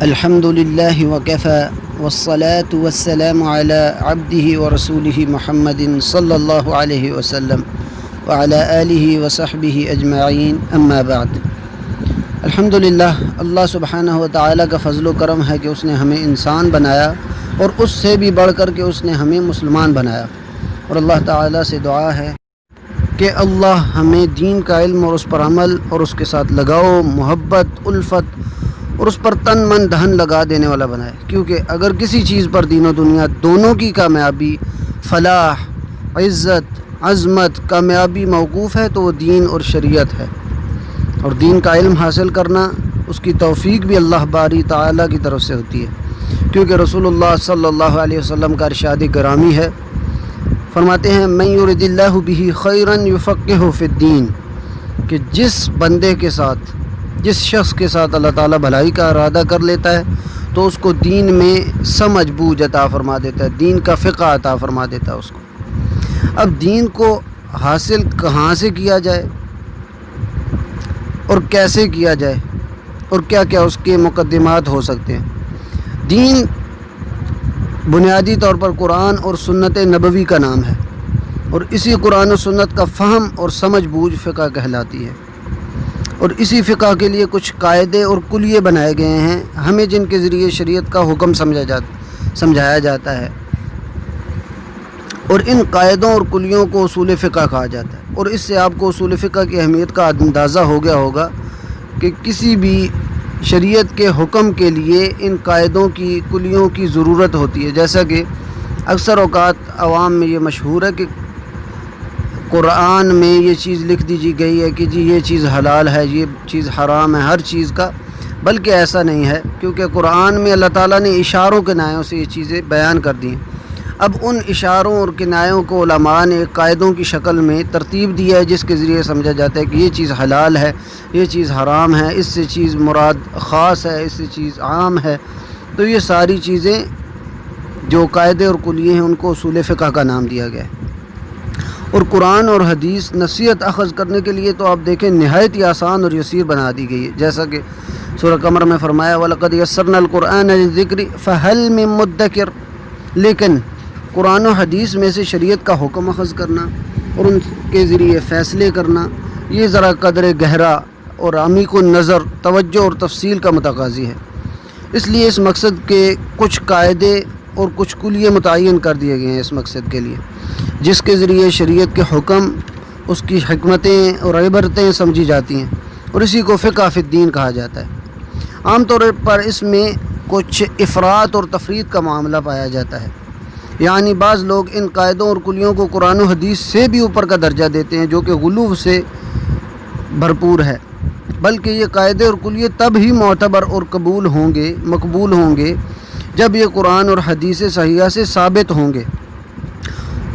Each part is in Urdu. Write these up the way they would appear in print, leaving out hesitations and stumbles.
الحمد للہ وکفى والصلاة والسلام علی عبدہ ورسولہ محمد صلی اللہ علیہ وسلم وعلی آلہ وصحبہ اجمعین اما بعد۔ الحمد للہ، اللہ سبحانہ و تعالیٰ کا فضل و کرم ہے کہ اس نے ہمیں انسان بنایا اور اس سے بھی بڑھ کر کے اس نے ہمیں مسلمان بنایا، اور اللہ تعالیٰ سے دعا ہے کہ اللہ ہمیں دین کا علم اور اس پر عمل اور اس کے ساتھ لگاؤ، محبت، الفت اور اس پر تن من دہن لگا دینے والا بنائے، کیونکہ اگر کسی چیز پر دین و دنیا دونوں کی کامیابی، فلاح، عزت، عظمت، کامیابی موقوف ہے تو وہ دین اور شریعت ہے۔ اور دین کا علم حاصل کرنا، اس کی توفیق بھی اللہ باری تعالیٰ کی طرف سے ہوتی ہے، کیونکہ رسول اللہ صلی اللہ علیہ وسلم کا ارشاد گرامی ہے، فرماتے ہیں من یرد اللہ بہ خیرا یفقہہ فی الدین، کہ جس بندے کے ساتھ، جس شخص کے ساتھ اللہ تعالیٰ بھلائی کا ارادہ کر لیتا ہے تو اس کو دین میں سمجھ بوجھ عطا فرما دیتا ہے، دین کا فقہ عطا فرما دیتا ہے اس کو۔ اب دین کو حاصل کہاں سے کیا جائے اور کیسے کیا جائے اور کیا کیا اس کے مقدمات ہو سکتے ہیں؟ دین بنیادی طور پر قرآن اور سنت نبوی کا نام ہے، اور اسی قرآن و سنت کا فہم اور سمجھ بوجھ فقہ کہلاتی ہے، اور اسی فقہ کے لیے کچھ قاعدے اور کلیے بنائے گئے ہیں ہمیں، جن کے ذریعے شریعت کا حکم سمجھایا جاتا ہے، اور ان قاعدوں اور کلیوں کو اصول فقہ کہا جاتا ہے۔ اور اس سے آپ کو اصول فقہ کی اہمیت کا اندازہ ہو گیا ہوگا کہ کسی بھی شریعت کے حکم کے لیے ان قاعدوں کی، کلیوں کی ضرورت ہوتی ہے، جیسا کہ اکثر اوقات عوام میں یہ مشہور ہے کہ قرآن میں یہ چیز لکھ دی گئی ہے کہ جی یہ چیز حلال ہے، یہ چیز حرام ہے، ہر چیز کا، بلکہ ایسا نہیں ہے، کیونکہ قرآن میں اللہ تعالیٰ نے اشاروں کنایوں سے یہ چیزیں بیان کر دی ہیں۔ اب ان اشاروں اور کنایوں کو علماء نے قاعدوں کی شکل میں ترتیب دیا ہے، جس کے ذریعے سمجھا جاتا ہے کہ یہ چیز حلال ہے، یہ چیز حرام ہے، اس سے چیز مراد خاص ہے، اس سے چیز عام ہے۔ تو یہ ساری چیزیں جو قاعدے اور کلیے ہیں ان کو اصول فقہ کا نام دیا گیا ہے۔ اور قرآن اور حدیث نصیحت اخذ کرنے کے لیے تو آپ دیکھیں نہایت ہی آسان اور یسیر بنا دی گئی ہے، جیسا کہ سورہ قمر میں فرمایا وَلَقَدْ يَسَّرْنَا الْقُرْآنَ لِلذِّكْرِ فَهَلْ مِن مُدَّكِرٍ، لیکن قرآن و حدیث میں سے شریعت کا حکم اخذ کرنا اور ان کے ذریعے فیصلے کرنا، یہ ذرا قدر گہرا اور عمیق النظر، توجہ اور تفصیل کا متقاضی ہے۔ اس لیے اس مقصد کے کچھ قاعدے اور کچھ کلیے متعین کر دیے گئے ہیں اس مقصد کے لیے، جس کے ذریعے شریعت کے حکم، اس کی حکمتیں اور عبرتیں سمجھی جاتی ہیں، اور اسی کو فقہ فی الدین کہا جاتا ہے۔ عام طور پر اس میں کچھ افراط اور تفرید کا معاملہ پایا جاتا ہے، یعنی بعض لوگ ان قاعدوں اور کلیوں کو قرآن و حدیث سے بھی اوپر کا درجہ دیتے ہیں، جو کہ غلو سے بھرپور ہے، بلکہ یہ قاعدے اور کلیے تب ہی معتبر اور مقبول ہوں گے جب یہ قرآن اور حدیث صحیحہ سے ثابت ہوں گے۔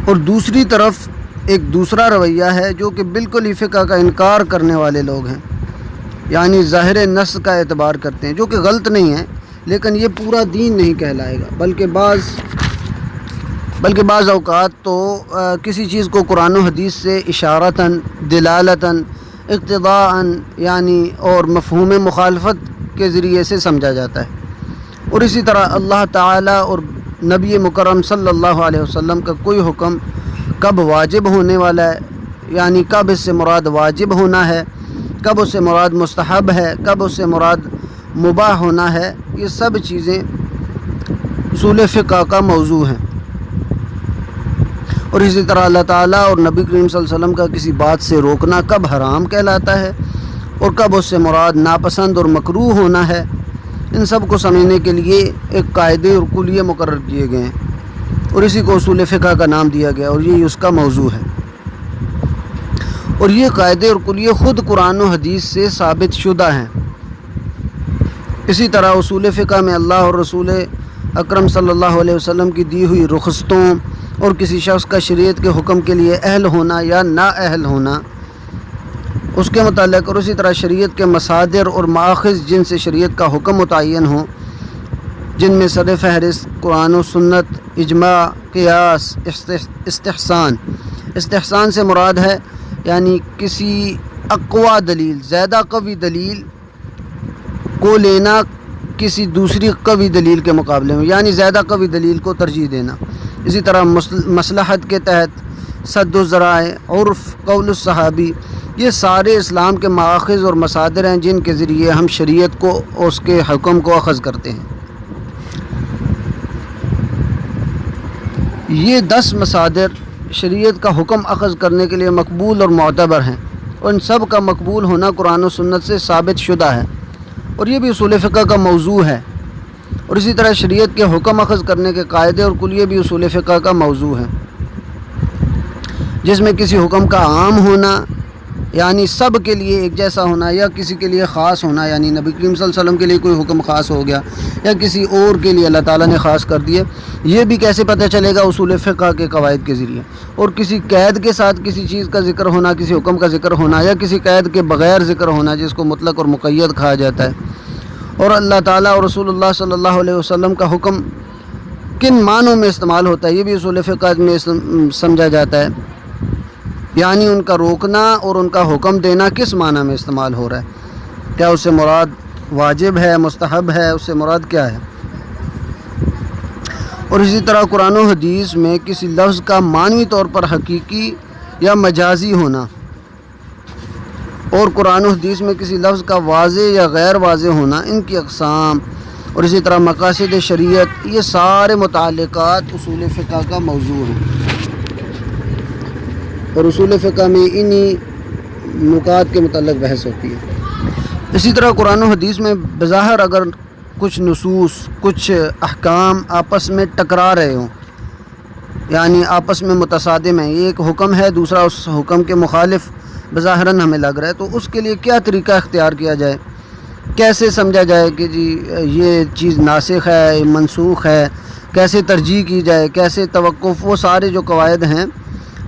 اور دوسری طرف ایک دوسرا رویہ ہے جو کہ بالکل ہی فقہ کا انکار کرنے والے لوگ ہیں، یعنی ظاہر نص کا اعتبار کرتے ہیں، جو کہ غلط نہیں ہے، لیکن یہ پورا دین نہیں کہلائے گا، بلکہ بعض اوقات تو کسی چیز کو قرآن و حدیث سے اشارتاً، دلالتاً، اقتضاءً، یعنی اور مفہوم مخالفت کے ذریعے سے سمجھا جاتا ہے۔ اور اسی طرح اللہ تعالیٰ اور نبی مکرم صلی اللہ علیہ وسلم کا کوئی حکم کب واجب ہونے والا ہے، یعنی کب اس سے مراد واجب ہونا ہے، کب اس سے مراد مستحب ہے، کب اس سے مراد مباح ہونا ہے، یہ سب چیزیں اصول فقہ کا موضوع ہیں۔ اور اسی طرح اللہ تعالیٰ اور نبی کریم صلی اللہ علیہ وسلم کا کسی بات سے روکنا کب حرام کہلاتا ہے اور کب اس سے مراد ناپسند اور مکروہ ہونا ہے، ان سب کو سمجھنے کے لیے ایک قاعدے اور کلیے مقرر کیے گئے ہیں، اور اسی کو اصول فقہ کا نام دیا گیا، اور یہی اس کا موضوع ہے۔ اور یہ قاعدے اور کلیے خود قرآن و حدیث سے ثابت شدہ ہیں۔ اسی طرح اصول فقہ میں اللہ اور رسول اکرم صلی اللہ علیہ وسلم کی دی ہوئی رخصتوں اور کسی شخص کا شریعت کے حکم کے لیے اہل ہونا یا نا اہل ہونا، اس کے متعلق، اور اسی طرح شریعت کے مصادر اور مآخذ جن سے شریعت کا حکم متعین ہوں، جن میں سر فہرست قرآن و سنت، اجماع، قیاس، استحسان سے مراد ہے یعنی کسی اقوی دلیل، زیادہ قوی دلیل کو لینا کسی دوسری قوی دلیل کے مقابلے میں، یعنی زیادہ قوی دلیل کو ترجیح دینا۔ اسی طرح مصلحت کے تحت سد الذرائع، عرف، قول الصحابی، یہ سارے اسلام کے مآخذ اور مصادر ہیں جن کے ذریعے ہم شریعت کو اور اس کے حکم کو اخذ کرتے ہیں۔ یہ 10 مصادر شریعت کا حکم اخذ کرنے کے لیے مقبول اور معتبر ہیں، اور ان سب کا مقبول ہونا قرآن و سنت سے ثابت شدہ ہے، اور یہ بھی اصول فقہ کا موضوع ہے۔ اور اسی طرح شریعت کے حکم اخذ کرنے کے قاعدے اور کلیے بھی اصول فقہ کا موضوع ہے، جس میں کسی حکم کا عام ہونا یعنی سب کے لیے ایک جیسا ہونا، یا کسی کے لیے خاص ہونا یعنی نبی کریم صلی اللہ علیہ وسلم کے لیے کوئی حکم خاص ہو گیا یا کسی اور کے لیے اللہ تعالیٰ نے خاص کر دیے، یہ بھی کیسے پتہ چلے گا؟ اصول فقہ کے قواعد کے ذریعے۔ اور کسی قید کے ساتھ کسی چیز کا ذکر ہونا، کسی حکم کا ذکر ہونا، یا کسی قید کے بغیر ذکر ہونا، جس کو مطلق اور مقید کہا جاتا ہے۔ اور اللہ تعالیٰ اور رسول اللہ صلی اللہ علیہ وسلم کا حکم کن معنوں میں استعمال ہوتا ہے، یہ بھی اصول فقہ میں سمجھا جاتا ہے، یعنی ان کا روکنا اور ان کا حکم دینا کس معنی میں استعمال ہو رہا ہے، کیا اس سے مراد واجب ہے، مستحب ہے، اس سے مراد کیا ہے۔ اور اسی طرح قرآن و حدیث میں کسی لفظ کا معنوی طور پر حقیقی یا مجازی ہونا، اور قرآن و حدیث میں کسی لفظ کا واضح یا غیر واضح ہونا، ان کی اقسام، اور اسی طرح مقاصد شریعت، یہ سارے متعلقات اصول فقہ کا موضوع ہیں، اور اصول فقہ میں انہی نکات کے متعلق بحث ہوتی ہے۔ اسی طرح قرآن و حدیث میں بظاہر اگر کچھ نصوص، کچھ احکام آپس میں ٹکرا رہے ہوں، یعنی آپس میں متصادم ہیں، ایک حکم ہے دوسرا اس حکم کے مخالف بظاہراً ہمیں لگ رہا ہے، تو اس کے لیے کیا طریقہ اختیار کیا جائے، کیسے سمجھا جائے کہ جی یہ چیز ناسخ ہے، منسوخ ہے، کیسے ترجیح کی جائے، کیسے توقف، وہ سارے جو قواعد ہیں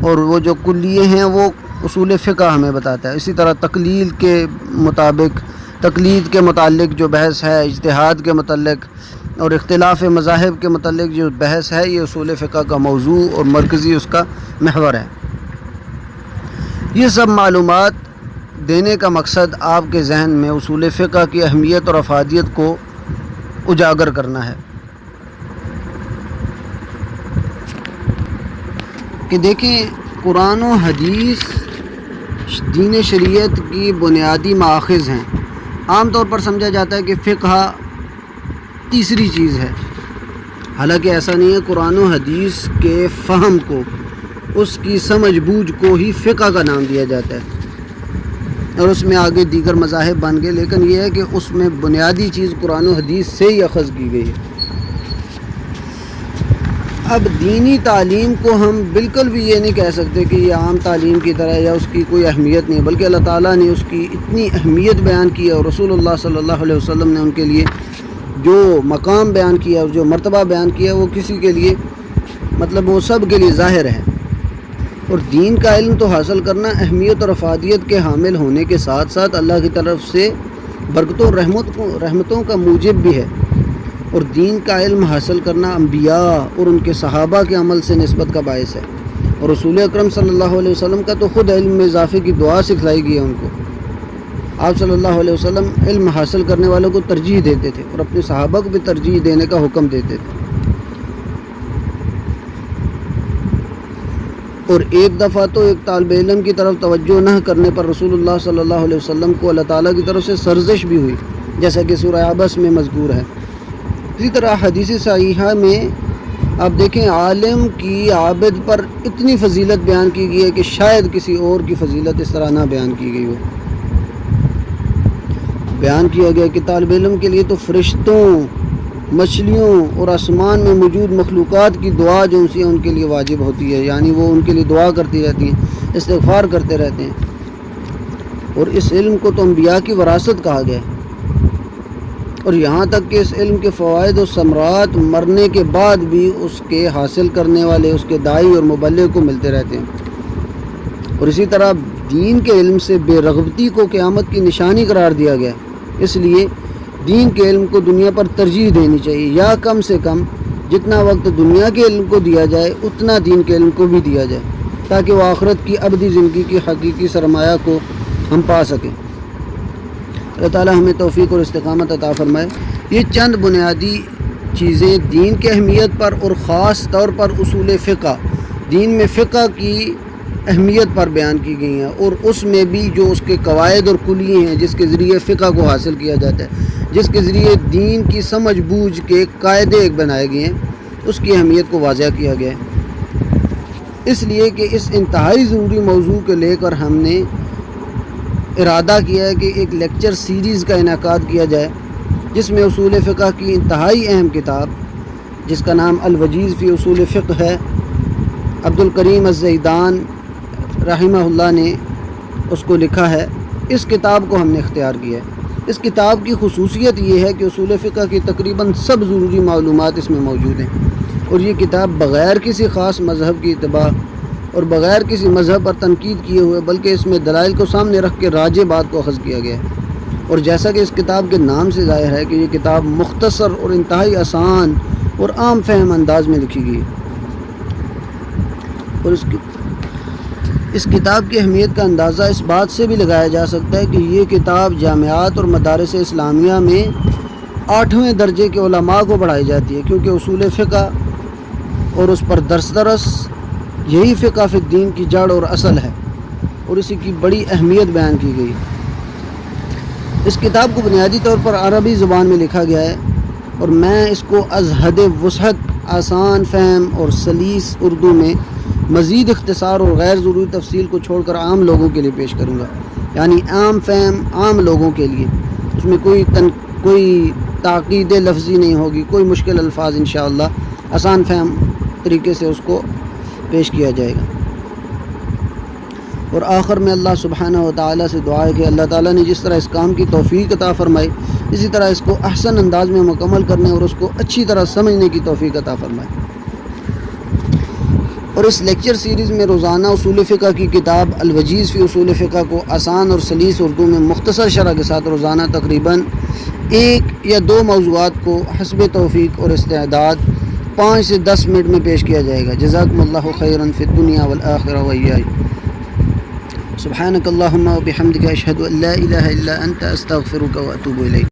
اور وہ جو کلیے ہیں وہ اصول فقہ ہمیں بتاتا ہے۔ اسی طرح تقلید کے مطابق، تقلید کے متعلق جو بحث ہے، اجتہاد کے متعلق اور اختلاف مذاہب کے متعلق جو بحث ہے، یہ اصول فقہ کا موضوع اور مرکزی اس کا محور ہے۔ یہ سب معلومات دینے کا مقصد آپ کے ذہن میں اصول فقہ کی اہمیت اور افادیت کو اجاگر کرنا ہے کہ دیکھیں قرآن و حدیث دین شریعت کی بنیادی مآخذ ہیں۔ عام طور پر سمجھا جاتا ہے کہ فقہ تیسری چیز ہے، حالانکہ ایسا نہیں ہے۔ قرآن و حدیث کے فہم کو، اس کی سمجھ بوجھ کو ہی فقہ کا نام دیا جاتا ہے، اور اس میں آگے دیگر مذاہب بن گئے، لیکن یہ ہے کہ اس میں بنیادی چیز قرآن و حدیث سے ہی اخذ کی گئی ہے۔ اب دینی تعلیم کو ہم بالکل بھی یہ نہیں کہہ سکتے کہ یہ عام تعلیم کی طرح یا اس کی کوئی اہمیت نہیں، بلکہ اللہ تعالیٰ نے اس کی اتنی اہمیت بیان کی ہے، اور رسول اللہ صلی اللہ علیہ وسلم نے ان کے لیے جو مقام بیان کیا اور جو مرتبہ بیان کیا، وہ کسی کے لیے مطلب وہ سب کے لیے ظاہر ہے۔ اور دین کا علم تو حاصل کرنا اہمیت اور افادیت کے حامل ہونے کے ساتھ ساتھ اللہ کی طرف سے برکتوں اور رحمتوں کا موجب بھی ہے، اور دین کا علم حاصل کرنا انبیاء اور ان کے صحابہ کے عمل سے نسبت کا باعث ہے۔ اور رسول اکرم صلی اللہ علیہ وسلم کا تو خود علم میں اضافے کی دعا سکھلائی گئی ہے ان کو۔ آپ صلی اللہ علیہ وسلم علم حاصل کرنے والوں کو ترجیح دیتے تھے، اور اپنے صحابہ کو بھی ترجیح دینے کا حکم دیتے تھے۔ اور ایک دفعہ تو ایک طالب علم کی طرف توجہ نہ کرنے پر رسول اللہ صلی اللہ علیہ وسلم کو اللہ تعالیٰ کی طرف سے سرزش بھی ہوئی، جیسا کہ سورہ عبس میں مذکور ہے۔ اسی طرح حدیث صحیحہ میں آپ دیکھیں عالم کی عابد پر اتنی فضیلت بیان کی گئی ہے کہ شاید کسی اور کی فضیلت اس طرح نہ بیان کی گئی ہو۔ بیان کیا گیا کہ طالب علم کے لیے تو فرشتوں، مچھلیوں اور آسمان میں موجود مخلوقات کی دعا جو ان کے لیے واجب ہوتی ہے، یعنی وہ ان کے لیے دعا کرتی رہتی ہیں، استغفار کرتے رہتے ہیں۔ اور اس علم کو تو انبیاء کی وراثت کہا گیا ہے، اور یہاں تک کہ اس علم کے فوائد و ثمرات مرنے کے بعد بھی اس کے حاصل کرنے والے، اس کے داعی اور مبلغ کو ملتے رہتے ہیں۔ اور اسی طرح دین کے علم سے بے رغبتی کو قیامت کی نشانی قرار دیا گیا ہے۔ اس لیے دین کے علم کو دنیا پر ترجیح دینی چاہیے، یا کم سے کم جتنا وقت دنیا کے علم کو دیا جائے اتنا دین کے علم کو بھی دیا جائے، تاکہ وہ آخرت کی ابدی زندگی کی حقیقی سرمایہ کو ہم پا سکیں۔ اللہ تعالی ہمیں توفیق اور استقامت عطا فرمائے۔ یہ چند بنیادی چیزیں دین کی اہمیت پر اور خاص طور پر اصول فقہ، دین میں فقہ کی اہمیت پر بیان کی گئی ہیں، اور اس میں بھی جو اس کے قواعد اور کلیے ہیں جس کے ذریعے فقہ کو حاصل کیا جاتا ہے، جس کے ذریعے دین کی سمجھ بوجھ کے قاعدے ایک بنائے گئے ہیں، اس کی اہمیت کو واضح کیا گیا ہے۔ اس لیے کہ اس انتہائی ضروری موضوع کو لے کر ہم نے ارادہ کیا ہے کہ ایک لیکچر سیریز کا انعقاد کیا جائے، جس میں اصول فقہ کی انتہائی اہم کتاب جس کا نام الوجیز فی اصول فقہ ہے، عبد الکریم الزیدان رحمہ اللہ نے اس کو لکھا ہے۔ اس کتاب کو ہم نے اختیار کیا ہے۔ اس کتاب کی خصوصیت یہ ہے کہ اصول فقہ کی تقریباً سب ضروری معلومات اس میں موجود ہیں، اور یہ کتاب بغیر کسی خاص مذہب کی اتباع اور بغیر کسی مذہب پر تنقید کیے ہوئے، بلکہ اس میں دلائل کو سامنے رکھ کے راجح بات کو اخذ کیا گیا ہے۔ اور جیسا کہ اس کتاب کے نام سے ظاہر ہے کہ یہ کتاب مختصر اور انتہائی آسان اور عام فہم انداز میں لکھی گئی، اور اس کتاب کی اہمیت کا اندازہ اس بات سے بھی لگایا جا سکتا ہے کہ یہ کتاب جامعات اور مدارس اسلامیہ میں 8ویں درجے کے علماء کو پڑھائی جاتی ہے، کیونکہ اصول فقہ اور اس پر درس یہی فقہ فی الدین کی جڑ اور اصل ہے، اور اسی کی بڑی اہمیت بیان کی گئی۔ اس کتاب کو بنیادی طور پر عربی زبان میں لکھا گیا ہے، اور میں اس کو از حد وسعت آسان فہم اور سلیس اردو میں مزید اختصار اور غیر ضروری تفصیل کو چھوڑ کر عام لوگوں کے لیے پیش کروں گا، یعنی عام فہم عام لوگوں کے لیے۔ اس میں کوئی تعقید لفظی نہیں ہوگی، کوئی مشکل الفاظ انشاءاللہ آسان فہم طریقے سے اس کو پیش کیا جائے گا۔ اور آخر میں اللہ سبحانہ و تعالیٰ سے دعا ہے کہ اللہ تعالیٰ نے جس طرح اس کام کی توفیق عطا فرمائی، اسی طرح اس کو احسن انداز میں مکمل کرنے اور اس کو اچھی طرح سمجھنے کی توفیق عطا فرمائے۔ اور اس لیکچر سیریز میں روزانہ اصول فقہ کی کتاب الوجیز فی اصول فقہ کو آسان اور سلیس اردو میں مختصر شرح کے ساتھ روزانہ تقریباً 1 یا 2 موضوعات کو حسب توفیق اور استعداد 5 سے 10 منٹ میں پیش کیا جائے گا۔ جزاکم اللہ خیرا فی الدنیا والآخرہ وإیائی۔ سبحانک اللہم وبحمدک اشہد ان لا الہ الا انت استغفرک واتوب الیک۔